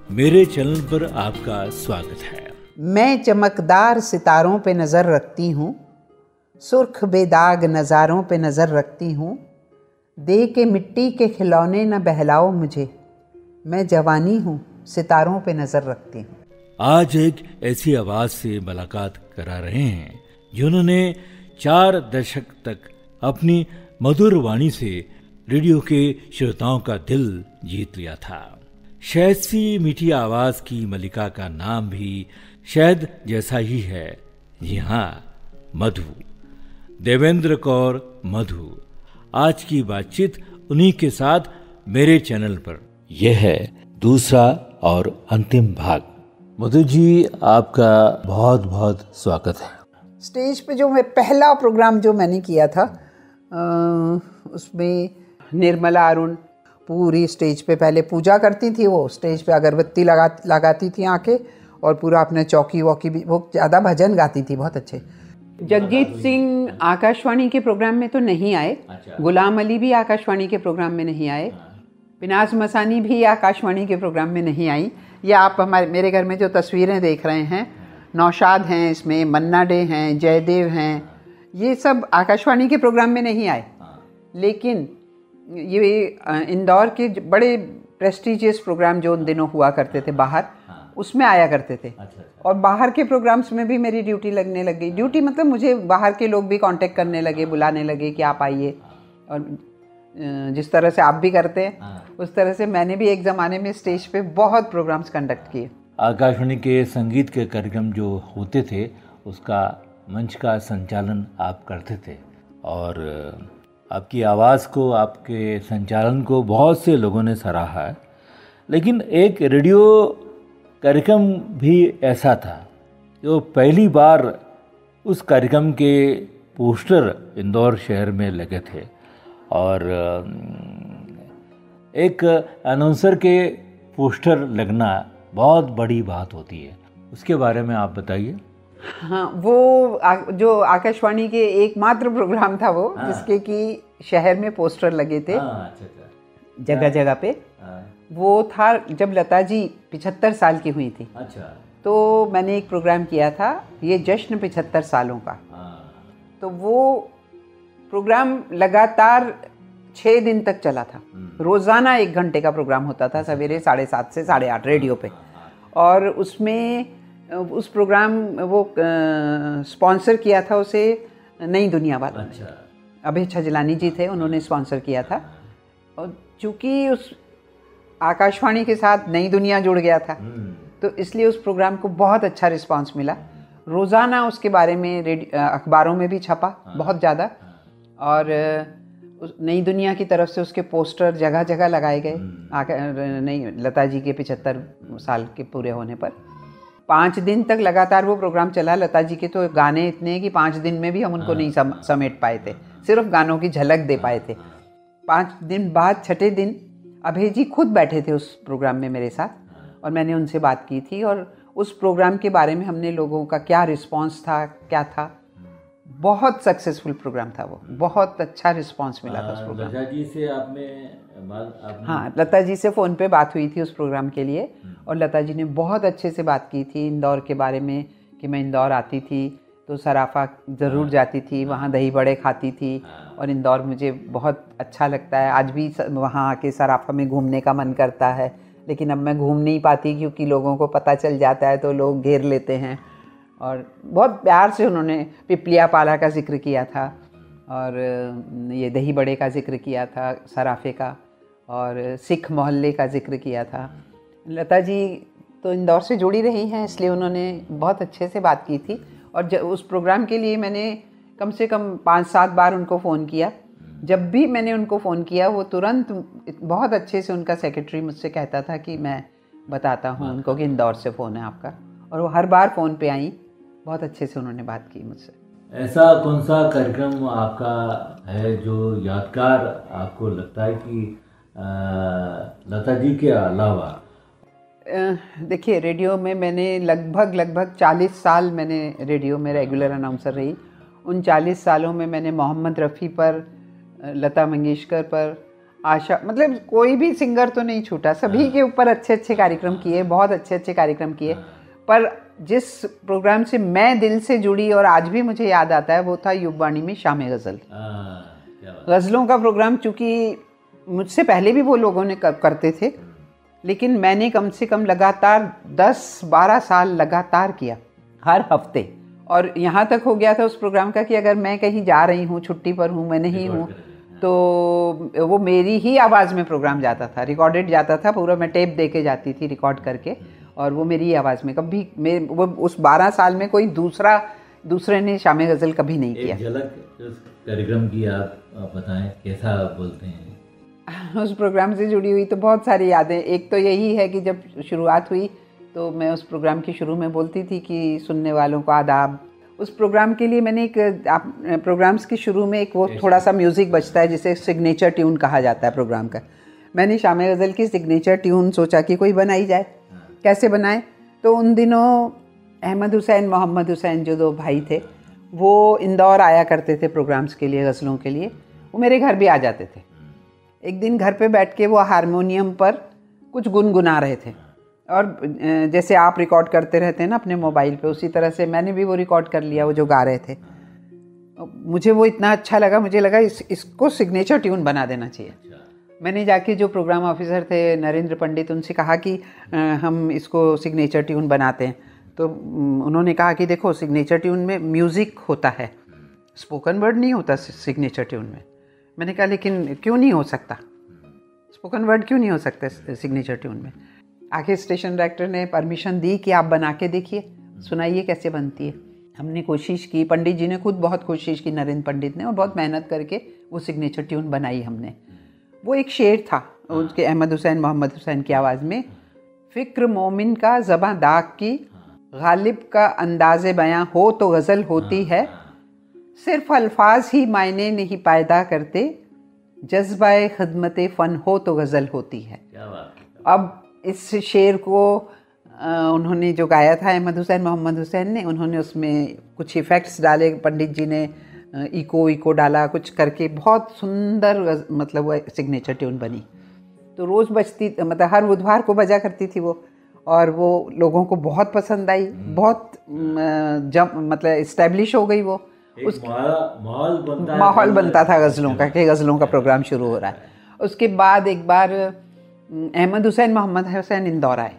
मेरे चैनल पर आपका स्वागत है। मैं चमकदार सितारों पे नज़र रखती हूँ, सुर्ख बेदाग नज़ारों पे नज़र रखती हूँ। दे के मिट्टी के खिलौने न बहलाओ मुझे, मैं जवानी हूँ, सितारों पे नज़र रखती हूँ। आज एक ऐसी आवाज से मुलाकात करा रहे हैं जिन्होंने 4 दशक तक अपनी मधुर वाणी से रेडियो के श्रोताओं का दिल जीत लिया था। शायद सी मीठी आवाज की मलिका का नाम भी शहद जैसा ही है। जी हाँ, मधु, देवेंद्र कौर मधु। आज की बातचीत उन्हीं के साथ मेरे चैनल पर। यह है दूसरा और अंतिम भाग। मधु जी, आपका बहुत बहुत स्वागत है। स्टेज पे जो मैं पहला प्रोग्राम जो मैंने किया था उसमें निर्मला अरुण पूरी स्टेज पे पहले पूजा करती थी। वो स्टेज पे अगरबत्ती लगाती थी आके, और पूरा अपने चौकी वौकी भी, वो ज़्यादा भजन गाती थी, बहुत अच्छे। जगजीत सिंह आकाशवाणी के प्रोग्राम में तो नहीं आए। गुलाम अली भी आकाशवाणी के प्रोग्राम में नहीं आए। पिनाज मसानी भी आकाशवाणी के प्रोग्राम में नहीं आई। ये आप मेरे घर में जो तस्वीरें देख रहे हैं, नौशाद हैं इसमें, मन्ना डे हैं, जयदेव हैं, ये सब आकाशवाणी के प्रोग्राम में नहीं आए। लेकिन ये इंदौर के बड़े प्रेस्टिजियस प्रोग्राम जो उन दिनों हुआ करते थे बाहर, उसमें आया करते थे। और बाहर के प्रोग्राम्स में भी मेरी ड्यूटी लगने लग गई। ड्यूटी मतलब मुझे बाहर के लोग भी कांटेक्ट करने लगे, बुलाने लगे कि आप आइए। और जिस तरह से आप भी करते हैं उस तरह से मैंने भी एक ज़माने में स्टेज पे बहुत प्रोग्राम्स कंडक्ट किए। आकाशवाणी के संगीत के कार्यक्रम जो होते थे उसका मंच का संचालन आप करते थे, और आपकी आवाज़ को, आपके संचालन को बहुत से लोगों ने सराहा है। लेकिन एक रेडियो कार्यक्रम भी ऐसा था जो पहली बार उस कार्यक्रम के पोस्टर इंदौर शहर में लगे थे, और एक अनाउंसर के पोस्टर लगना बहुत बड़ी बात होती है। उसके बारे में आप बताइए। हाँ, वो जो आकाशवाणी के एकमात्र प्रोग्राम था वो, जिसके कि शहर में पोस्टर लगे थे जगह जगह पे। वो था जब लता जी 75 साल की हुई थी। तो मैंने एक प्रोग्राम किया था, ये जश्न 75 सालों का। तो वो प्रोग्राम लगातार 6 दिन तक चला था। रोज़ाना 1 घंटे का प्रोग्राम होता था, सवेरे 7:30 से 8:30 रेडियो पे। और उसमें उस प्रोग्राम वो स्पॉन्सर किया था उसे नई दुनिया वालों ने। अभय छजलानी जी थे, उन्होंने स्पॉन्सर किया था। और चूँकि उस आकाशवाणी के साथ नई दुनिया जुड़ गया था, तो इसलिए उस प्रोग्राम को बहुत अच्छा रिस्पांस मिला। रोज़ाना उसके बारे में अखबारों में भी छपा बहुत ज़्यादा, और नई दुनिया की तरफ से उसके पोस्टर जगह जगह लगाए गए। नई लता जी के 75 साल के पूरे होने पर 5 दिन तक लगातार वो प्रोग्राम चला। लता जी के तो गाने इतने हैं कि 5 दिन में भी हम उनको नहीं समेट पाए थे, सिर्फ गानों की झलक दे पाए थे। 5 दिन बाद 6ठे दिन अभय जी खुद बैठे थे उस प्रोग्राम में मेरे साथ, और मैंने उनसे बात की थी, और उस प्रोग्राम के बारे में हमने लोगों का क्या रिस्पांस था, क्या था। बहुत सक्सेसफुल प्रोग्राम था वो, बहुत अच्छा रिस्पांस मिला था उस प्रोग्राम। लता जी से आपने हाँ, लता जी से फ़ोन पे बात हुई थी उस प्रोग्राम के लिए, और लता जी ने बहुत अच्छे से बात की थी इंदौर के बारे में, कि मैं इंदौर आती थी तो सराफा ज़रूर जाती थी, वहाँ दही बड़े खाती थी, और इंदौर मुझे बहुत अच्छा लगता है। आज भी वहाँ आके सराफा में घूमने का मन करता है, लेकिन अब मैं घूम नहीं पाती क्योंकि लोगों को पता चल जाता है तो लोग घेर लेते हैं। और बहुत प्यार से उन्होंने पिपलिया पाला का जिक्र किया था, और ये दही बड़े का जिक्र किया था, सराफे का, और सिख मोहल्ले का जिक्र किया था। लता जी तो इंदौर से जुड़ी रही हैं, इसलिए उन्होंने बहुत अच्छे से बात की थी। और उस प्रोग्राम के लिए मैंने कम से कम 5-7 बार उनको फ़ोन किया। जब भी मैंने उनको फ़ोन किया, वो तुरंत बहुत अच्छे से, उनका सेक्रेटरी मुझसे कहता था कि मैं बताता हूँ उनको कि इंदौर से फ़ोन है आपका, और वो हर बार फ़ोन पे आई। बहुत अच्छे से उन्होंने बात की मुझसे। ऐसा कौन सा कार्यक्रम आपका है जो यादगार आपको लगता है कि लता जी के अलावा? देखिए, रेडियो में मैंने लगभग 40 साल मैंने रेडियो में रेगुलर अनाउंसर रही। उन 40 सालों में मैंने मोहम्मद रफ़ी पर, लता मंगेशकर पर, आशा, मतलब कोई भी सिंगर तो नहीं छूटा, सभी के ऊपर अच्छे अच्छे कार्यक्रम किए, बहुत अच्छे अच्छे कार्यक्रम किए। पर जिस प्रोग्राम से मैं दिल से जुड़ी और आज भी मुझे याद आता है वो था युगवाणी में शाम गज़ल। गज़लों का प्रोग्राम, चूँकि मुझसे पहले भी वो लोगों ने करते थे, लेकिन मैंने कम से कम लगातार 10-12 साल लगातार किया, हर हफ्ते। और यहाँ तक हो गया था उस प्रोग्राम का कि अगर मैं कहीं जा रही हूँ, छुट्टी पर हूँ, मैं नहीं हूँ, तो वो मेरी ही आवाज़ में प्रोग्राम जाता था, रिकॉर्डेड जाता था पूरा, मैं टेप दे के जाती थी रिकॉर्ड करके, और वो मेरी आवाज़ में। कभी मैं वो उस 12 साल में कोई दूसरे ने शाम गज़ल कभी नहीं किया। एक झलक उस कार्यक्रम की आप बताएं, कैसा बोलते हैं? उस प्रोग्राम से जुड़ी हुई तो बहुत सारी यादें। एक तो यही है कि जब शुरुआत हुई तो मैं उस प्रोग्राम की शुरू में बोलती थी कि सुनने वालों को आदाब। उस प्रोग्राम के लिए मैंने प्रोग्राम्स की शुरू में एक वो थोड़ा सा म्यूज़िक बजता है जिसे सिग्नेचर ट्यून कहा जाता है प्रोग्राम का। मैंने शाम गज़ल की सिग्नेचर ट्यून सोचा कि कोई बनाई जाए, कैसे बनाए। तो उन दिनों अहमद हुसैन, मोहम्मद हुसैन जो 2 भाई थे, वो इंदौर आया करते थे प्रोग्राम्स के लिए, गज़लों के लिए। वो मेरे घर भी आ जाते थे। एक दिन घर पे बैठ के वो हारमोनियम पर कुछ गुनगुना रहे थे, और जैसे आप रिकॉर्ड करते रहते हैं ना अपने मोबाइल पे, उसी तरह से मैंने भी वो रिकॉर्ड कर लिया, वो जो गा रहे थे। मुझे वो इतना अच्छा लगा, मुझे लगा इसको सिग्नेचर ट्यून बना देना चाहिए। मैंने जाके जो प्रोग्राम ऑफिसर थे नरेंद्र पंडित, उनसे कहा कि हम इसको सिग्नेचर ट्यून बनाते हैं। तो उन्होंने कहा कि देखो, सिग्नेचर ट्यून में म्यूज़िक होता है, स्पोकन वर्ड नहीं होता सिग्नेचर ट्यून में। मैंने कहा लेकिन क्यों नहीं हो सकता, स्पोकन वर्ड क्यों नहीं हो सकता सिग्नेचर ट्यून में? आखिर स्टेशन डायरेक्टर ने परमिशन दी कि आप बना के देखिए, सुनाइए कैसे बनती है। हमने कोशिश की, पंडित जी ने खुद बहुत कोशिश की, नरेंद्र पंडित ने, और बहुत मेहनत करके वो सिग्नेचर ट्यून बनाई हमने। वो एक शेर था उसके, अहमद हुसैन मोहम्मद हुसैन की आवाज़ में, फ़िक्र मोमिन का ज़बां दाग की, गालिब का अंदाज़े बयां हो तो गज़ल होती है, सिर्फ अल्फाज ही मायने नहीं पैदा करते, जज्बाए खिदमत फ़न हो तो गज़ल होती है। अब इस शेर को उन्होंने जो गाया था अहमद हुसैन मोहम्मद हुसैन ने, उन्होंने उसमें कुछ इफ़ेक्ट्स डाले, पंडित जी ने इको डाला, कुछ करके बहुत सुंदर मतलब वो सिग्नेचर ट्यून बनी। तो रोज़ बजती, मतलब हर बुधवार को बजा करती थी वो, और वो लोगों को बहुत पसंद आई, बहुत मतलब इस्टेब्लिश हो गई वो। उस माहौल बनता था गज़लों का, कि गज़लों का प्रोग्राम शुरू हो रहा है। उसके बाद एक बार अहमद हुसैन मोहम्मद हुसैन इंदौर आए।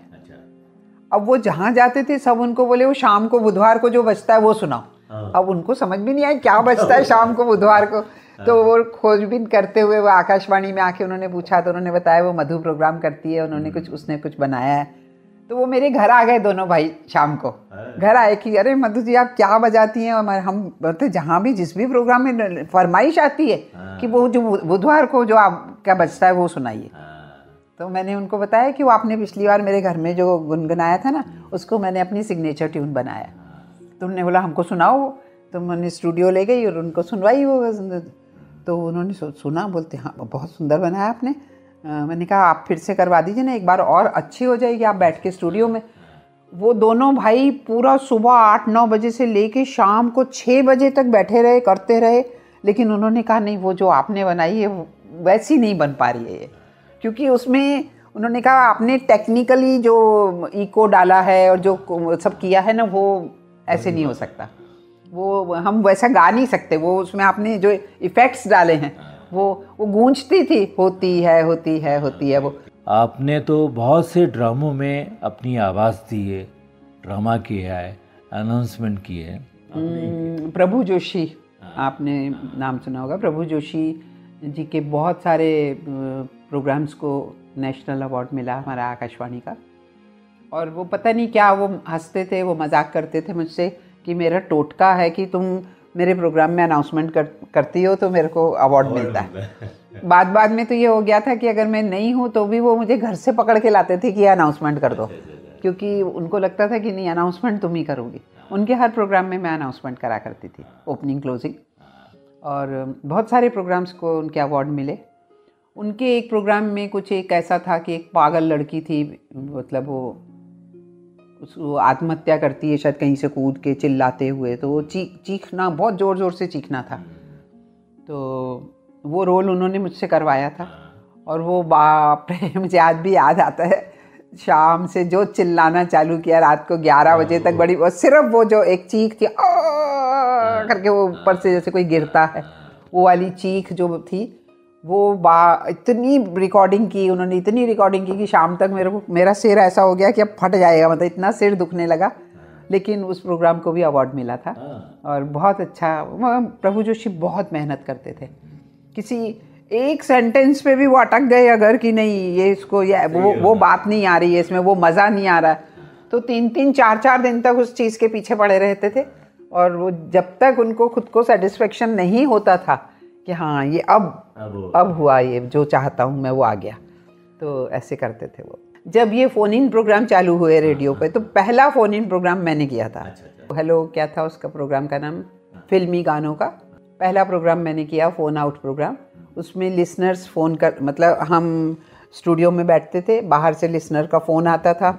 अब वो जहाँ जाते थे सब उनको बोले वो शाम को बुधवार को जो बजता है वो सुनाओ। अब उनको समझ भी नहीं आया क्या बजता है शाम को बुधवार को। तो वो खोजबीन करते हुए वो आकाशवाणी में आके उन्होंने पूछा, तो उन्होंने बताया वो मधु प्रोग्राम करती है, उसने कुछ बनाया है। तो वो मेरे घर आ गए दोनों भाई, शाम को घर आए कि अरे मधु जी आप क्या बजाती हैं। और हम बोलते जहाँ भी जिस भी प्रोग्राम में फरमाइश आती है कि वो जो बुधवार को जो आपका बजता है वो सुनाइए। तो मैंने उनको बताया कि वो आपने पिछली बार मेरे घर में जो गुनगुनाया था ना, उसको मैंने अपनी सिग्नेचर ट्यून बनाया। तो उन्होंने बोला हमको सुनाओ। तो मैंने स्टूडियो ले गई और उनको सुनवाई वो। तो उन्होंने सुना, बोलते हाँ बहुत सुंदर बनाया आपने। मैंने कहा आप फिर से करवा दीजिए ना, एक बार और अच्छी हो जाएगी आप बैठ के स्टूडियो में। वो दोनों भाई पूरा सुबह 8-9 बजे से लेके शाम को 6 बजे तक बैठे रहे, करते रहे। लेकिन उन्होंने कहा नहीं, वो जो आपने बनाई है वैसी नहीं बन पा रही है ये, क्योंकि उसमें उन्होंने कहा आपने टेक्निकली जो इको डाला है और जो सब किया है ना, वो ऐसे नहीं हो सकता, वो हम वैसा गा नहीं सकते। वो उसमें आपने जो इफ़ेक्ट्स डाले हैं वो गूंजती थी, होती है वो। आपने तो बहुत से ड्रामों में अपनी आवाज़ दी है, ड्रामा किया है, अनाउंसमेंट की है। प्रभु जोशी, आपने नाम सुना होगा। प्रभु जोशी जी के बहुत सारे प्रोग्राम्स को नेशनल अवार्ड मिला हमारा आकाशवाणी का। और वो पता नहीं क्या, वो हंसते थे, वो मजाक करते थे मुझसे कि मेरा टोटका है कि तुम मेरे प्रोग्राम में अनाउंसमेंट करती हो तो मेरे को अवार्ड मिलता है। बाद में तो ये हो गया था कि अगर मैं नहीं हूँ तो भी वो मुझे घर से पकड़ के लाते थे कि अनाउंसमेंट कर दो, क्योंकि उनको लगता था कि नहीं अनाउंसमेंट तुम ही करोगी। उनके हर प्रोग्राम में मैं अनाउंसमेंट करा करती थी, ओपनिंग क्लोजिंग, और बहुत सारे प्रोग्राम्स को उनके अवार्ड मिले। उनके एक प्रोग्राम में कुछ एक ऐसा था कि एक पागल लड़की थी, मतलब वो आत्महत्या करती है शायद कहीं से कूद के चिल्लाते हुए, तो वो चीखना, बहुत ज़ोर ज़ोर से चीखना था। तो वो रोल उन्होंने मुझसे करवाया था और वो बाप रे मुझे आज भी याद आता है, शाम से जो चिल्लाना चालू किया रात को 11 बजे तक, बड़ी सिर्फ वो जो एक चीख थी करके वो ऊपर से जैसे कोई गिरता है, वो वाली चीख जो थी, वो इतनी रिकॉर्डिंग की उन्होंने, इतनी रिकॉर्डिंग की कि शाम तक मेरा सिर ऐसा हो गया कि अब फट जाएगा, मतलब इतना सिर दुखने लगा। लेकिन उस प्रोग्राम को भी अवार्ड मिला था और बहुत अच्छा। प्रभु जोशी बहुत मेहनत करते थे, किसी एक सेंटेंस पे भी वो अटक गए अगर कि नहीं ये इसको वो बात नहीं आ रही है इसमें, वो मज़ा नहीं आ रहा, तो 3-3 4-4 दिन तक उस चीज़ के पीछे पड़े रहते थे। और वो जब तक उनको खुद को सेटिस्फेक्शन नहीं होता था कि हाँ ये अब हुआ, ये जो चाहता हूँ मैं वो आ गया, तो ऐसे करते थे वो। जब ये फ़ोन इन प्रोग्राम चालू हुए रेडियो पे, तो पहला फ़ोन इन प्रोग्राम मैंने किया था। हेलो क्या था उसका प्रोग्राम का नाम, फिल्मी गानों का पहला प्रोग्राम मैंने किया, फ़ोन आउट प्रोग्राम। उसमें लिसनर्स फ़ोन कर, मतलब हम स्टूडियो में बैठते थे, बाहर से लिसनर का फ़ोन आता था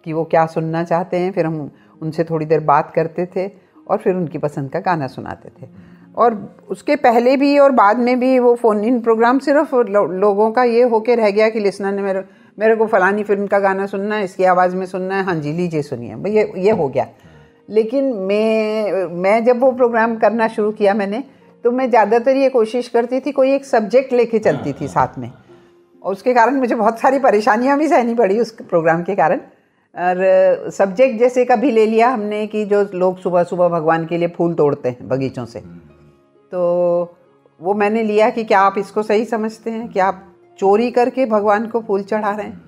कि वो क्या सुनना चाहते हैं, फिर हम उनसे थोड़ी देर बात करते थे और फिर उनकी पसंद का गाना सुनाते थे। और उसके पहले भी और बाद में भी वो फ़ोन इन प्रोग्राम सिर्फ लोगों का ये होके रह गया कि लिसनर ने मेरे को फ़लानी फिल्म का गाना सुनना है, इसकी आवाज़ में सुनना है, हाँ जी लीजिए सुनिए, भाई ये हो गया। लेकिन मैं जब वो प्रोग्राम करना शुरू किया मैंने, तो मैं ज़्यादातर ये कोशिश करती थी कोई एक सब्जेक्ट लेके चलती थी साथ में, और उसके कारण मुझे बहुत सारी परेशानियां भी सहनी पड़ी उस प्रोग्राम के कारण। और सब्जेक्ट जैसे कभी ले लिया हमने कि जो लोग सुबह सुबह भगवान के लिए फूल तोड़ते हैं बगीचों से, तो वो मैंने लिया कि क्या आप इसको सही समझते हैं, क्या आप चोरी करके भगवान को फूल चढ़ा रहे हैं?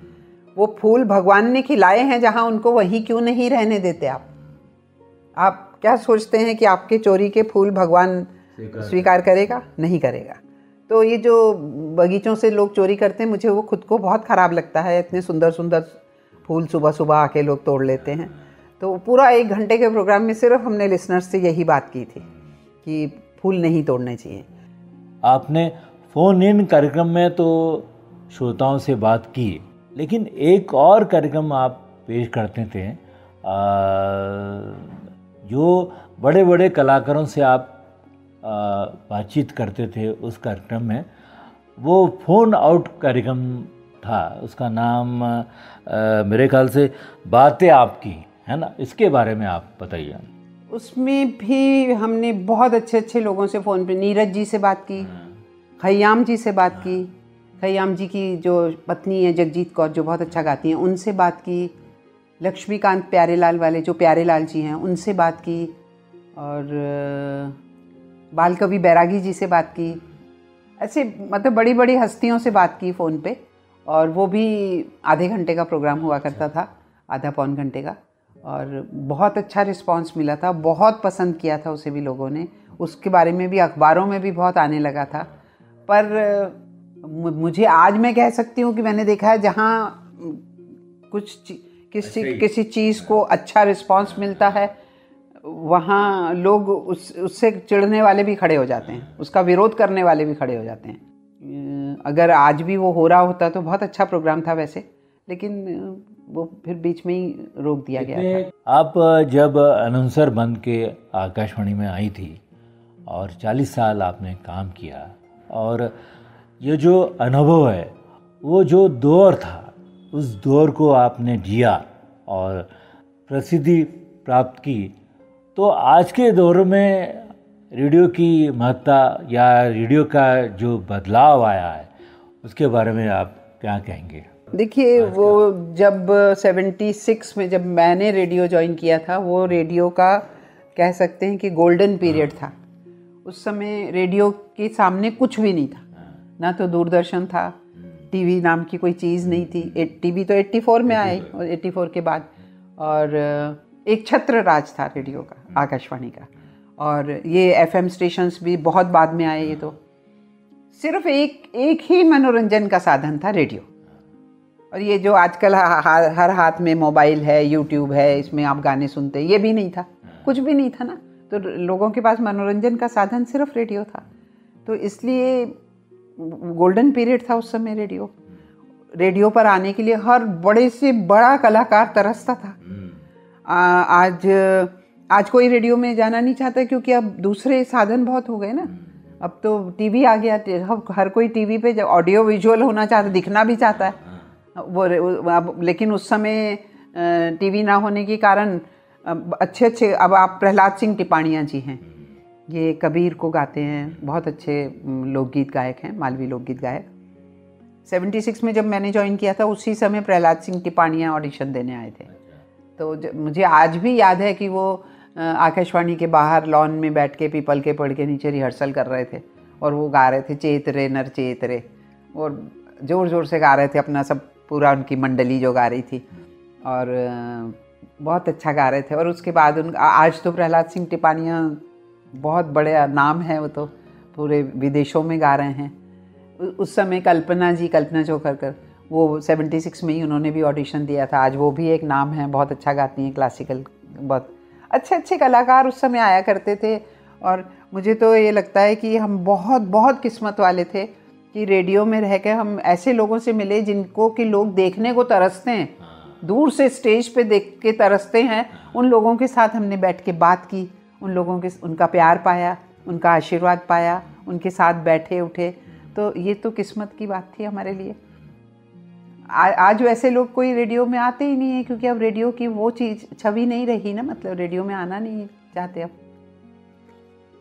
वो फूल भगवान ने खिलाए हैं जहाँ, उनको वहीं क्यों नहीं रहने देते आप क्या सोचते हैं कि आपके चोरी के फूल भगवान स्वीकार करेगा? नहीं करेगा। तो ये जो बगीचों से लोग चोरी करते हैं, मुझे वो खुद को बहुत ख़राब लगता है, इतने सुंदर सुंदर फूल सुबह सुबह आके लोग तोड़ लेते हैं। तो पूरा 1 घंटे के प्रोग्राम में सिर्फ हमने लिसनर्स से यही बात की थी कि फूल नहीं तोड़ने चाहिए। आपने फ़ोन इन कार्यक्रम में तो श्रोताओं से बात की, लेकिन एक और कार्यक्रम आप पेश करते थे जो बड़े बड़े कलाकारों से आप बातचीत करते थे उस कार्यक्रम में, वो फ़ोन आउट कार्यक्रम था, उसका नाम मेरे ख्याल से बातें आपकी, है ना? इसके बारे में आप बताइए। उसमें भी हमने बहुत अच्छे अच्छे लोगों से फ़ोन पे, नीरज जी से बात की, खयाम जी से बात की, खयाम जी की जो पत्नी है जगजीत कौर जो बहुत अच्छा गाती हैं, उनसे बात की, लक्ष्मीकांत प्यारेलाल वाले जो प्यारेलाल जी हैं उनसे बात की, और बाल कवि बैरागी जी से बात की। ऐसे मतलब बड़ी बड़ी हस्तियों से बात की फ़ोन पे, और वो भी आधे घंटे का प्रोग्राम हुआ करता था, आधा पौन घंटे का, और बहुत अच्छा रिस्पांस मिला था, बहुत पसंद किया था उसे भी लोगों ने। उसके बारे में भी अखबारों में भी बहुत आने लगा था। पर मुझे आज मैं कह सकती हूँ कि मैंने देखा है जहाँ किसी चीज़ को अच्छा रिस्पांस मिलता है, वहाँ लोग उससे चिढ़ने वाले भी खड़े हो जाते हैं, उसका विरोध करने वाले भी खड़े हो जाते हैं। अगर आज भी वो हो रहा होता तो बहुत अच्छा प्रोग्राम था वैसे, लेकिन वो फिर बीच में ही रोक दिया गया था। आप जब अनाउंसर बन के आकाशवाणी में आई थी और 40 साल आपने काम किया, और ये जो अनुभव है, वो जो दौर था, उस दौर को आपने जिया और प्रसिद्धि प्राप्त की, तो आज के दौर में रेडियो की महत्ता या रेडियो का जो बदलाव आया है, उसके बारे में आप क्या कहेंगे? देखिए, वो जब 76 में जब मैंने रेडियो ज्वाइन किया था, वो रेडियो का कह सकते हैं कि गोल्डन पीरियड था। उस समय रेडियो के सामने कुछ भी नहीं था, ना तो दूरदर्शन था, टीवी नाम की कोई चीज़ नहीं थी। टीवी तो 84 में आई, और 84 के बाद, और एक छत्र राज था रेडियो का, आकाशवाणी का, और ये एफएम स्टेशंस भी बहुत बाद में आए। ये तो सिर्फ एक ही मनोरंजन का साधन था रेडियो। और ये जो आजकल हर हाथ में मोबाइल है, यूट्यूब है, इसमें आप गाने सुनते हैं, ये भी नहीं था, कुछ भी नहीं था ना। तो लोगों के पास मनोरंजन का साधन सिर्फ रेडियो था, तो इसलिए गोल्डन पीरियड था उस समय रेडियो पर आने के लिए हर बड़े से बड़ा कलाकार तरसता था। आज कोई रेडियो में जाना नहीं चाहता, क्योंकि अब दूसरे साधन बहुत हो गए ना। अब तो टीवी आ गया, हर कोई टीवी पे जब ऑडियो विजुअल होना चाहता, दिखना भी चाहता है वो अब। लेकिन उस समय टीवी ना होने के कारण अच्छे अच्छे, अब आप प्रहलाद सिंह टिपाणिया जी हैं, ये कबीर को गाते हैं, बहुत अच्छे लोकगीत गायक हैं, मालवी लोकगीत गायक। 76 में जब मैंने ज्वाइन किया था, उसी समय प्रहलाद सिंह टिपाणिया ऑडिशन देने आए थे। तो मुझे आज भी याद है कि वो आकाशवाणी के बाहर लॉन में बैठ के पीपल के पेड़ के नीचे रिहर्सल कर रहे थे और वो गा रहे थे चेत रे नर चेत रे, और ज़ोर ज़ोर से गा रहे थे अपना सब, पूरा उनकी मंडली जो गा रही थी, और बहुत अच्छा गा रहे थे। और उसके बाद आज तो प्रहलाद सिंह टिपाणिया बहुत बड़े नाम है, वो तो पूरे विदेशों में गा रहे हैं। उस समय कल्पना चोखरकर, वो 76 में ही उन्होंने भी ऑडिशन दिया था, आज वो भी एक नाम है, बहुत अच्छा गाती हैं क्लासिकल, बहुत अच्छे अच्छे कलाकार उस समय आया करते थे। और मुझे तो ये लगता है कि हम बहुत बहुत किस्मत वाले थे कि रेडियो में रह के हम ऐसे लोगों से मिले जिनको कि लोग देखने को तरसते हैं, दूर से स्टेज पे देख के तरसते हैं। उन लोगों के साथ हमने बैठ के बात की, उनका प्यार पाया, उनका आशीर्वाद पाया, उनके साथ बैठे उठे। तो ये तो किस्मत की बात थी हमारे लिए। आज वैसे लोग कोई रेडियो में आते ही नहीं है, क्योंकि अब रेडियो की वो चीज़ छवि नहीं रही ना, मतलब रेडियो में आना नहीं चाहते अब।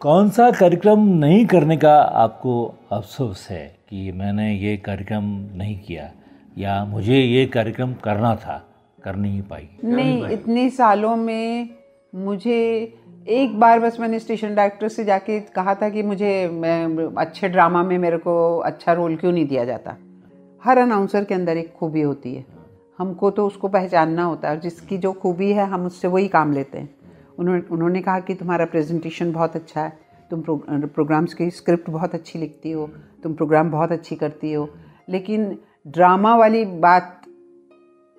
कौन सा कार्यक्रम नहीं करने का आपको अफसोस है कि मैंने ये कार्यक्रम नहीं किया, या मुझे ये कार्यक्रम करना था, कर नहीं पाई? नहीं, इतने सालों में मुझे एक बार बस मैंने स्टेशन डायरेक्टर से जाके कहा था कि मुझे अच्छे ड्रामा में मेरे को अच्छा रोल क्यों नहीं दिया जाता। हर अनाउंसर के अंदर एक खूबी होती है, हमको तो उसको पहचानना होता है, और जिसकी जो खूबी है हम उससे वही काम लेते हैं। उन्होंने कहा कि तुम्हारा प्रेजेंटेशन बहुत अच्छा है, तुम प्रोग्राम्स की स्क्रिप्ट बहुत अच्छी लिखती हो, तुम प्रोग्राम बहुत अच्छी करती हो, लेकिन ड्रामा वाली बात,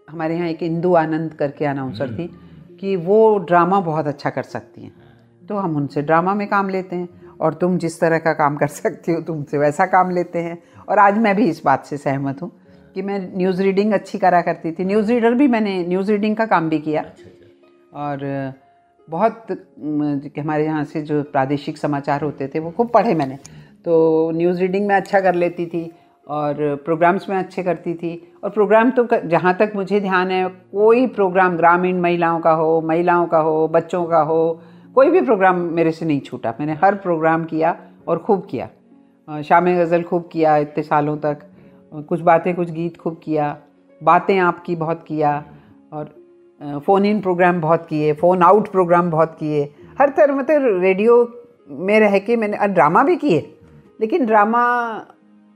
हमारे यहाँ एक इंदु आनंद करके अनाउंसर थी कि वो ड्रामा बहुत अच्छा कर सकती हैं, तो हम उनसे ड्रामा में काम लेते हैं, और तुम जिस तरह का काम कर सकती हो तुमसे वैसा काम लेते हैं। और आज मैं भी इस बात से सहमत हूँ कि मैं न्यूज़ रीडिंग अच्छी करा करती थी, न्यूज़ रीडर भी, मैंने न्यूज़ रीडिंग का काम भी किया। और बहुत हमारे यहाँ से जो प्रादेशिक समाचार होते थे वो खूब पढ़े मैंने, तो न्यूज़ रीडिंग में अच्छा कर लेती थी और प्रोग्राम्स में अच्छे करती थी। और प्रोग्राम तो जहाँ तक मुझे ध्यान है, कोई प्रोग्राम ग्रामीण महिलाओं का हो, बच्चों का हो, कोई भी प्रोग्राम मेरे से नहीं छूटा। मैंने हर प्रोग्राम किया और खूब किया। शाम गज़ल खूब किया इतने सालों तक, कुछ बातें कुछ गीत खूब किया, बातें आपकी बहुत किया, और फ़ोन इन प्रोग्राम बहुत किए, फ़ोन आउट प्रोग्राम बहुत किए, हर तरह। मतलब रेडियो में रह के मैंने ड्रामा भी किए, लेकिन ड्रामा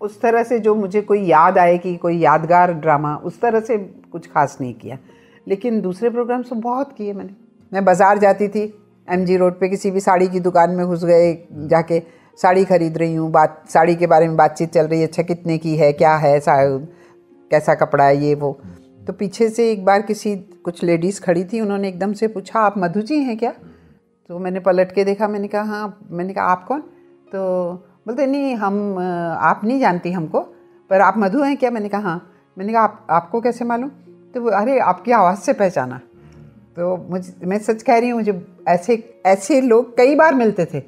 उस तरह से जो मुझे कोई याद आए कि कोई यादगार ड्रामा, उस तरह से कुछ खास नहीं किया। लेकिन दूसरे प्रोग्राम सब बहुत किए मैंने। मैं बाज़ार जाती थी, MG रोड पे किसी भी साड़ी की दुकान में घुस गए, जाके साड़ी खरीद रही हूँ, साड़ी के बारे में बातचीत चल रही है, अच्छा कितने की है, क्या है, कैसा कपड़ा है, ये वो। तो पीछे से एक बार कुछ लेडीज़ खड़ी थी, उन्होंने एकदम से पूछा, आप मधु जी हैं क्या? तो मैंने पलट के देखा, मैंने कहा हाँ। मैंने कहा आप कौन? तो बोलते नहीं, हम आप नहीं जानती हमको, पर आप मधु हैं क्या? मैंने कहा हाँ। मैंने कहा आपको कैसे मालूम? तो अरे आपकी आवाज़ से पहचाना। तो मैं सच कह रही हूँ, मुझे ऐसे लोग कई बार मिलते थे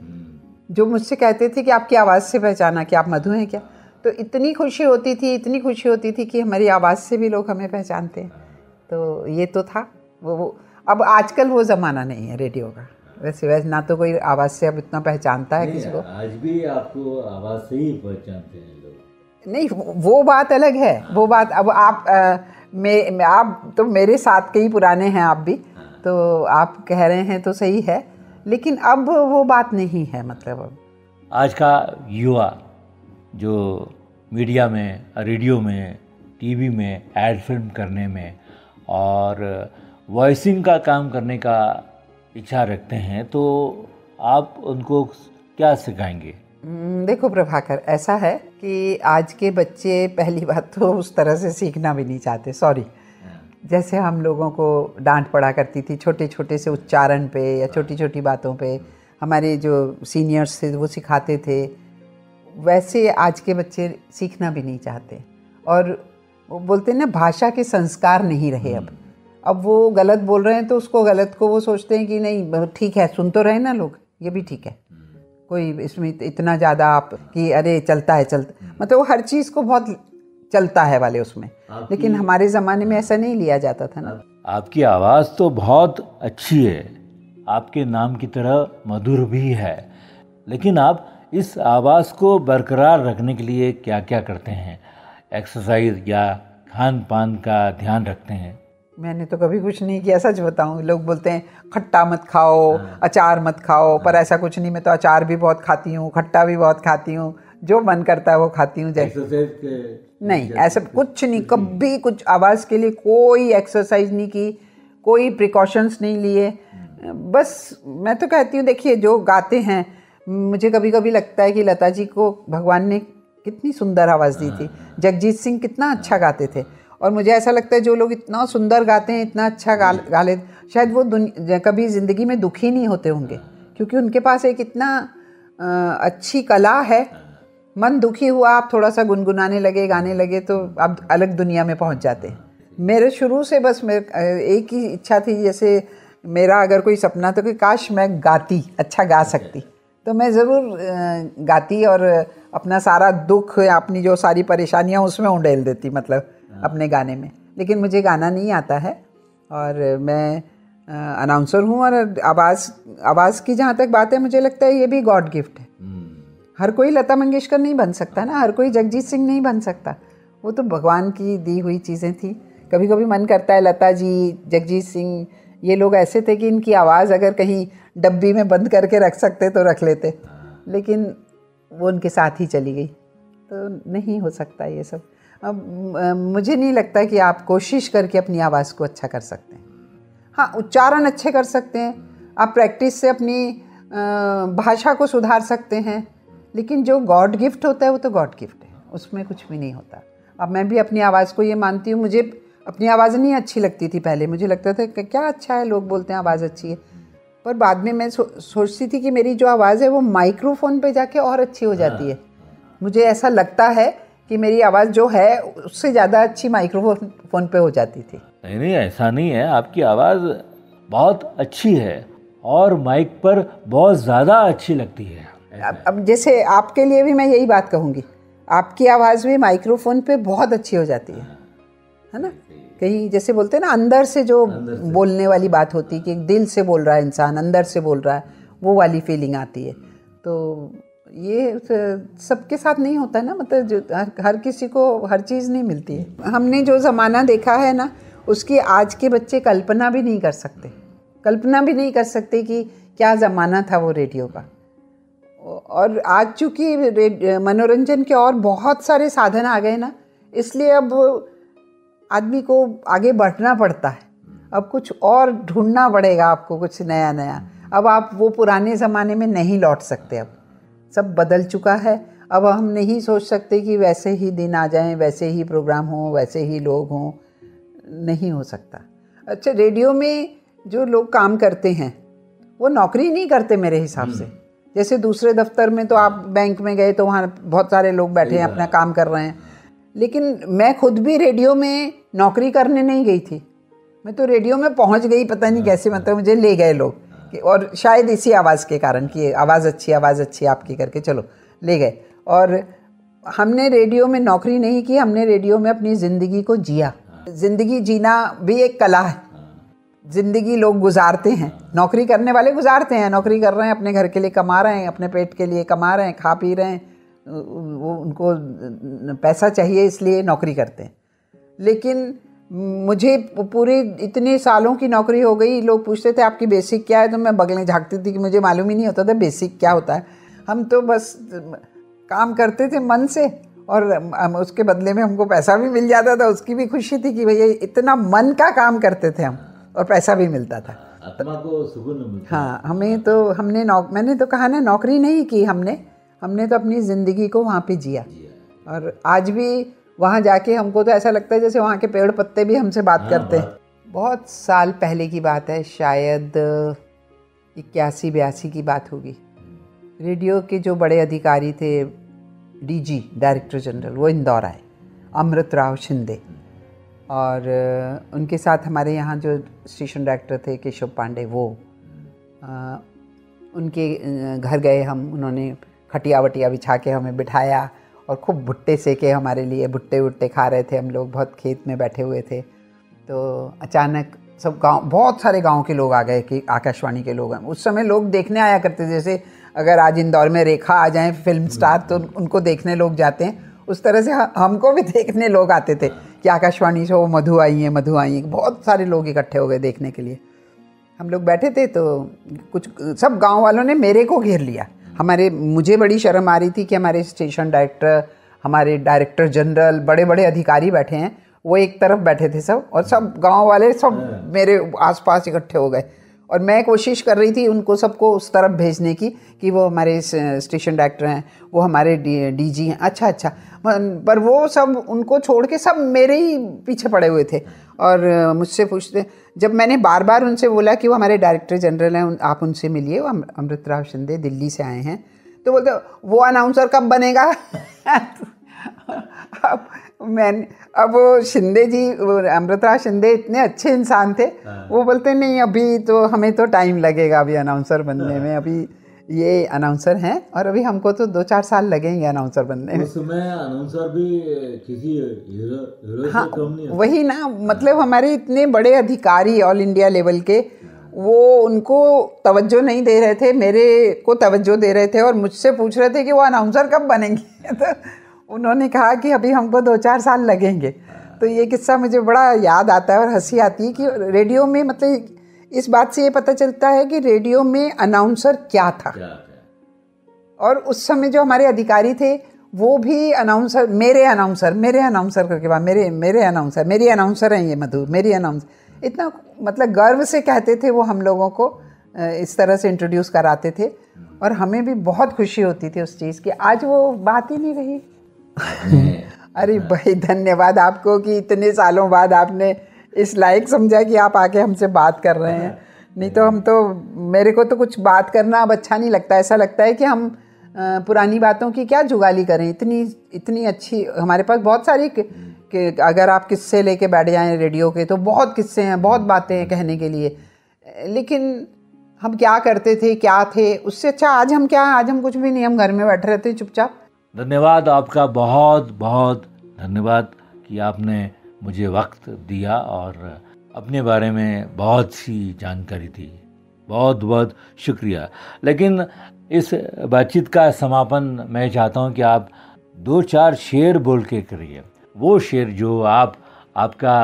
जो मुझसे कहते थे कि आपकी आवाज़ से पहचाना कि आप मधु हैं क्या। तो इतनी खुशी होती थी कि हमारी आवाज़ से भी लोग हमें पहचानते हैं। तो ये तो था वो। अब आजकल वो ज़माना नहीं है रेडियो का, वैसे ना तो कोई आवाज़ से अब इतना पहचानता है किसी को। आज भी आपको आवाज़ से ही पहचानते हैं लोग। नहीं, वो बात अलग है, वो बात। अब आप तो मेरे साथ के ही पुराने हैं आप भी, तो आप कह रहे हैं तो सही है, लेकिन अब वो बात नहीं है। मतलब अब आज का युवा जो मीडिया में, रेडियो में, टीवी में एड फिल्म करने में और वॉइसिंग का काम करने का इच्छा रखते हैं, तो आप उनको क्या सिखाएंगे? देखो प्रभाकर, ऐसा है कि आज के बच्चे पहली बात तो उस तरह से सीखना भी नहीं चाहते, सॉरी। जैसे हम लोगों को डांट पड़ा करती थी छोटे छोटे से उच्चारण पे या छोटी छोटी बातों पे, हमारे जो सीनियर्स थे वो सिखाते थे, वैसे आज के बच्चे सीखना भी नहीं चाहते। और वो बोलते हैं ना, भाषा के संस्कार नहीं रहे अब वो गलत बोल रहे हैं तो उसको गलत को वो सोचते हैं कि नहीं ठीक है, सुन तो रहे ना लोग, ये भी ठीक है। कोई इसमें इतना ज़्यादा आप कि अरे चलता है मतलब वो हर चीज़ को बहुत चलता है वाले उसमें, लेकिन हमारे ज़माने में ऐसा नहीं लिया जाता था ना। आपकी आवाज़ तो बहुत अच्छी है, आपके नाम की तरह मधुर भी है, लेकिन आप इस आवाज़ को बरकरार रखने के लिए क्या क्या करते हैं? एक्सरसाइज या खान पान का ध्यान रखते हैं? मैंने तो कभी कुछ नहीं किया, सच बताऊं। लोग बोलते हैं खट्टा मत खाओ, अचार मत खाओ, पर ऐसा कुछ नहीं। मैं तो अचार भी बहुत खाती हूँ, खट्टा भी बहुत खाती हूँ, जो मन करता है वो खाती हूँ। नहीं, ऐसा कुछ नहीं, कभी कुछ आवाज़ के लिए कोई एक्सरसाइज नहीं की, कोई प्रिकॉशंस नहीं लिए। बस मैं तो कहती हूँ, देखिए जो गाते हैं, मुझे कभी कभी लगता है कि लता जी को भगवान ने कितनी सुंदर आवाज़ दी थी, जगजीत सिंह कितना अच्छा गाते थे, और मुझे ऐसा लगता है जो लोग इतना सुंदर गाते हैं, इतना अच्छा गा ले, शायद वो कभी ज़िंदगी में दुखी नहीं होते होंगे, क्योंकि उनके पास एक इतना अच्छी कला है। मन दुखी हुआ, आप थोड़ा सा गुनगुनाने लगे, गाने लगे, तो आप अलग दुनिया में पहुंच जाते हैं। मेरे शुरू से बस एक ही इच्छा थी, जैसे मेरा अगर कोई सपना था कि काश मैं गाती, अच्छा गा सकती, तो मैं ज़रूर गाती और अपना सारा दुख, अपनी जो सारी परेशानियां उसमें उंडेल देती, मतलब अपने गाने में। लेकिन मुझे गाना नहीं आता है, और मैं अनाउंसर हूँ, और आवाज़ की जहाँ तक बात है, मुझे लगता है ये भी गॉड गिफ्ट है। हर कोई लता मंगेशकर नहीं बन सकता ना, हर कोई जगजीत सिंह नहीं बन सकता, वो तो भगवान की दी हुई चीज़ें थी। कभी कभी मन करता है लता जी, जगजीत सिंह, ये लोग ऐसे थे कि इनकी आवाज़ अगर कहीं डब्बी में बंद करके रख सकते तो रख लेते, लेकिन वो उनके साथ ही चली गई, तो नहीं हो सकता ये सब। अब मुझे नहीं लगता कि आप कोशिश करके अपनी आवाज़ को अच्छा कर सकते हैं। हाँ, उच्चारण अच्छे कर सकते हैं, आप प्रैक्टिस से अपनी भाषा को सुधार सकते हैं, लेकिन जो गॉड गिफ्ट होता है वो तो गॉड गिफ्ट है, उसमें कुछ भी नहीं होता। अब मैं भी अपनी आवाज़ को ये मानती हूँ, मुझे अपनी आवाज़ नहीं अच्छी लगती थी पहले, मुझे लगता था कि क्या अच्छा है, लोग बोलते हैं आवाज़ अच्छी है, पर बाद में मैं सोचती थी कि मेरी जो आवाज़ है वो माइक्रोफोन पे जाके और अच्छी हो जाती है। मुझे ऐसा लगता है कि मेरी आवाज़ जो है उससे ज़्यादा अच्छी माइक्रोफोन पे हो जाती थी। नहीं, ऐसा नहीं है, आपकी आवाज़ बहुत अच्छी है और माइक पर बहुत ज़्यादा अच्छी लगती है। अब जैसे आपके लिए भी मैं यही बात कहूँगी, आपकी आवाज़ भी माइक्रोफोन पे बहुत अच्छी हो जाती है ना। कहीं जैसे बोलते हैं ना, अंदर से जो बोलने वाली बात होती है कि दिल से बोल रहा है इंसान, अंदर से बोल रहा है, वो वाली फीलिंग आती है। तो ये सबके साथ नहीं होता ना, मतलब जो हर किसी को हर चीज़ नहीं मिलती है। हमने जो ज़माना देखा है ना, उसकी आज के बच्चे कल्पना भी नहीं कर सकते, कल्पना भी नहीं कर सकते कि क्या ज़माना था वो रेडियो का। और आज चूँकि मनोरंजन के और बहुत सारे साधन आ गए ना, इसलिए अब आदमी को आगे बढ़ना पड़ता है, अब कुछ और ढूंढना पड़ेगा आपको, कुछ नया नया। अब आप वो पुराने ज़माने में नहीं लौट सकते, अब सब बदल चुका है। अब हम नहीं सोच सकते कि वैसे ही दिन आ जाएं, वैसे ही प्रोग्राम हों, वैसे ही लोग हों, नहीं हो सकता। अच्छा, रेडियो में जो लोग काम करते हैं वो नौकरी नहीं करते मेरे हिसाब से। जैसे दूसरे दफ्तर में तो आप बैंक में गए तो वहाँ बहुत सारे लोग बैठे हैं, अपना काम कर रहे हैं, लेकिन मैं खुद भी रेडियो में नौकरी करने नहीं गई थी, मैं तो रेडियो में पहुँच गई, पता नहीं कैसे, मतलब मुझे ले गए लोग, और शायद इसी आवाज़ के कारण कि आवाज़ अच्छी आपकी करके चलो ले गए। और हमने रेडियो में नौकरी नहीं की, हमने रेडियो में अपनी ज़िंदगी को जिया। ज़िंदगी जीना भी एक कला है, ज़िंदगी लोग गुजारते हैं, नौकरी करने वाले गुजारते हैं, नौकरी कर रहे हैं, अपने घर के लिए कमा रहे हैं, अपने पेट के लिए कमा रहे हैं, खा पी रहे हैं, वो उनको पैसा चाहिए इसलिए नौकरी करते हैं। लेकिन मुझे पूरे इतने सालों की नौकरी हो गई, लोग पूछते थे आपकी बेसिक क्या है, तो मैं बगलें झाँकती थी कि मुझे मालूम ही नहीं होता था बेसिक क्या होता है। हम तो बस काम करते थे मन से, और उसके बदले में हमको पैसा भी मिल जाता था, उसकी भी खुशी थी कि भैया इतना मन का काम करते थे हम, और पैसा भी मिलता था, आत्मा को सुकून मिलता। हाँ, हमें तो मैंने तो कहा ना, नौकरी नहीं की हमने तो अपनी ज़िंदगी को वहाँ पे जिया। और आज भी वहाँ जाके हमको तो ऐसा लगता है जैसे वहाँ के पेड़ पत्ते भी हमसे बात करते हैं। बहुत साल पहले की बात है, शायद 81-82 की बात होगी। रेडियो के जो बड़े अधिकारी थे, डीजी, डायरेक्टर जनरल, वो इंदौर आए, अमृत राव शिंदे, और उनके साथ हमारे यहाँ जो स्टेशन डायरेक्टर थे केशव पांडे, वो उनके घर गए हम, उन्होंने खटिया वटिया बिछा के हमें बिठाया और खूब भुट्टे सेके हमारे लिए, भुट्टे वुट्टे खा रहे थे हम लोग, बहुत खेत में बैठे हुए थे। तो अचानक सब गांव, बहुत सारे गांव के लोग आ गए कि आकाशवाणी के लोग हैं। उस समय लोग देखने आया करते थे, जैसे अगर आज इंदौर में रेखा आ जाएं फिल्म स्टार तो उनको देखने लोग जाते हैं, उस तरह से हमको भी देखने लोग आते थे कि आकाशवाणी से वो मधु आई है, मधु आई है। बहुत सारे लोग इकट्ठे हो गए देखने के लिए। हम लोग बैठे थे तो कुछ सब गांव वालों ने मेरे को घेर लिया। मुझे बड़ी शर्म आ रही थी कि हमारे स्टेशन डायरेक्टर, हमारे डायरेक्टर जनरल, बड़े बड़े अधिकारी बैठे हैं, वो एक तरफ बैठे थे सब, और सब गांव वाले सब मेरे आसपास इकट्ठे हो गए। और मैं कोशिश कर रही थी उनको सबको उस तरफ भेजने की कि वो हमारे स्टेशन डायरेक्टर हैं, वो हमारे डीजी हैं, अच्छा अच्छा, पर वो सब उनको छोड़ के सब मेरे ही पीछे पड़े हुए थे। और मुझसे पूछते, जब मैंने बार बार उनसे बोला कि वो हमारे डायरेक्टर जनरल हैं, आप उनसे मिलिए, वो अमृतराव शिंदे दिल्ली से आए हैं, तो बोलते वो अनाउंसर कब बनेगा? अब वो शिंदे जी, अमृतराव शिंदे इतने अच्छे इंसान थे, वो बोलते नहीं अभी तो हमें तो टाइम लगेगा अभी अनाउंसर बनने में, अभी ये अनाउंसर हैं और अभी हमको तो 2-4 साल लगेंगे अनाउंसर बनने में। उस समय अनाउंसर भी किसी हीरो हाँ, से कम नहीं, वही ना, मतलब हमारे इतने बड़े अधिकारी ऑल इंडिया लेवल के, वो उनको तवज्जो नहीं दे रहे थे, मेरे को तवज्जो दे रहे थे और मुझसे पूछ रहे थे कि वो अनाउंसर कब बनेंगे। तो उन्होंने कहा कि अभी हमको 2-4 साल लगेंगे। तो ये किस्सा मुझे बड़ा याद आता है और हंसी आती है कि रेडियो में, मतलब इस बात से ये पता चलता है कि रेडियो में अनाउंसर क्या था। और उस समय जो हमारे अधिकारी थे वो भी अनाउंसर, मेरे अनाउंसर करके बाद मेरे अनाउंसर हैं ये मधु, मेरी अनाउंसर, इतना मतलब गर्व से कहते थे वो हम लोगों को, इस तरह से इंट्रोड्यूस कराते थे और हमें भी बहुत खुशी होती थी उस चीज़ की। आज वो बात ही नहीं रही। अरे भाई धन्यवाद आपको कि इतने सालों बाद आपने इस लायक समझा कि आप आके हमसे बात कर रहे हैं, नहीं तो मेरे को तो कुछ बात करना अब अच्छा नहीं लगता। ऐसा लगता है कि हम पुरानी बातों की क्या जुगाली करें, इतनी अच्छी हमारे पास बहुत सारी कि अगर आप किस्से लेके बैठ जाएं रेडियो के तो बहुत किस्से हैं, बहुत बातें हैं कहने के लिए, लेकिन हम क्या करते थे, क्या थे, उससे अच्छा आज हम कुछ भी नहीं, हम घर में बैठे रहते हैं चुपचाप। धन्यवाद आपका, बहुत बहुत धन्यवाद कि आपने मुझे वक्त दिया और अपने बारे में बहुत सी जानकारी दी, बहुत बहुत शुक्रिया। लेकिन इस बातचीत का समापन मैं चाहता हूं कि आप 2-4 शेर बोल के करिए, वो शेर जो आपका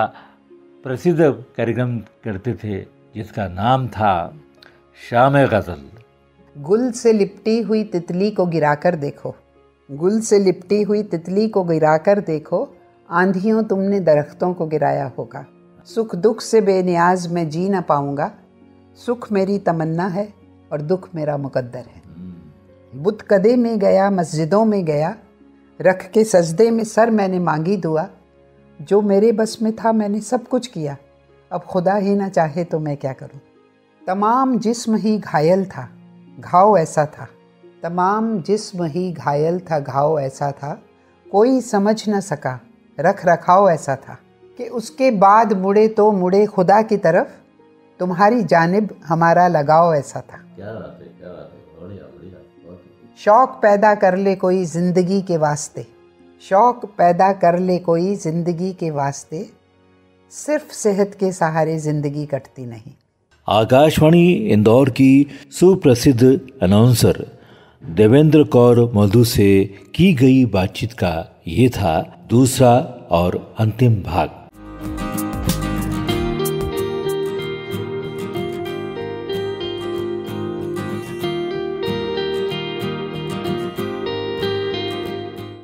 प्रसिद्ध कार्यक्रम करते थे जिसका नाम था शाम गज़ल। गुल से लिपटी हुई तितली को गिराकर देखो, गुल से लिपटी हुई तितली को गिराकर देखो, आंधियों तुमने दरख्तों को गिराया होगा। सुख दुख से बेनियाज मैं जी न पाऊंगा, सुख मेरी तमन्ना है और दुख मेरा मुकद्दर है। बुत कदे में गया, मस्जिदों में गया, रख के सजदे में सर मैंने मांगी दुआ, जो मेरे बस में था मैंने सब कुछ किया, अब खुदा ही ना चाहे तो मैं क्या करूं। तमाम जिस्म ही घायल था, घाव ऐसा था, तमाम जिस्म ही घायल था, घाव ऐसा था, कोई समझ न सका, रख रखाव ऐसा था कि उसके बाद मुड़े तो मुड़े खुदा की तरफ, तुम्हारी जानिब हमारा लगाव ऐसा था। क्या बात है, क्या बात है, बढ़िया बढ़िया। शौक पैदा कर ले कोई ज़िंदगी के वास्ते, शौक पैदा कर ले कोई ज़िंदगी के वास्ते, सिर्फ सेहत के सहारे ज़िंदगी कटती नहीं। आकाशवाणी इंदौर की सुप्रसिद्ध अनाउंसर देवेंद्र कौर मधु से की गई बातचीत का ये था दूसरा और अंतिम भाग।